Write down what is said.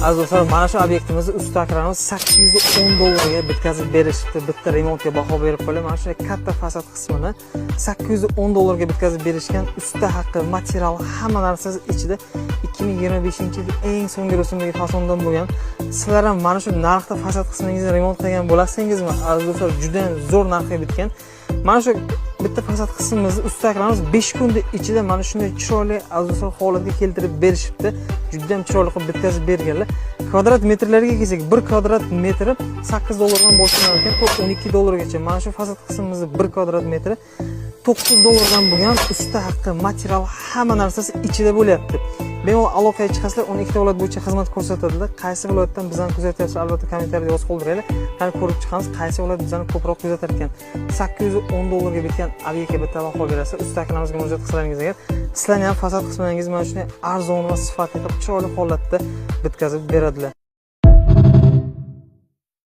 Aziz do'stlar, mana shu obyektimizni ustachilarimiz 810 dollarga bitkazib berishibdi. Bitta remontga baho berib qo'ylar. Mana shunday katta fasad qismini 810 dollarga bitkazib berishgan. Usta haqqi, material, hamma narsasi ichida 2025-yil eng so'nggi rusumdagi fasondan bo'lgan. Sizlar ham mana shu narxda fasad qismingizni remont qilgan bo'lasizmi? Aziz do'stlar, juda zo'r narxga bitgan. Mana shu bitta fasad qismimizni ustachilarimiz 5 kunda ichida mana shunday chiroyli aziz holatga keltirib berishibdi. Juda ham chiroyli qilib bitkazib berganlar. Kvadrat metrlarga kelsak, 1 kvadrat metri 8 dollardan boshlanadi ekan, 12 dollargacha. Mana shu fasad qismimizni 1 kvadrat metri 9 dollardan bo'lgan. Usta haqqi, material, hamma narsasi ichida bo'lyapti. Bemalol aloqaga chiqasizlar, 12 viloyat bo'yicha xizmat ko'rsatadilar. Qaysi viloyatdan bizani kuzatyapsiz, albatta kommentariyada yozib qoldiringlar. Qani ko'rib chiqamiz, qaysi viloyat bizani ko'proq kuzatar ekan. 810 dollarga bitgan obyektga bitta baho berasiz. Ustachilarimizga murojaat qilsangiz agar, sizlarning ham fasad qismingiz mana shunday arzon va sifatli qilib chiroyli holatda bitkazib beradilar.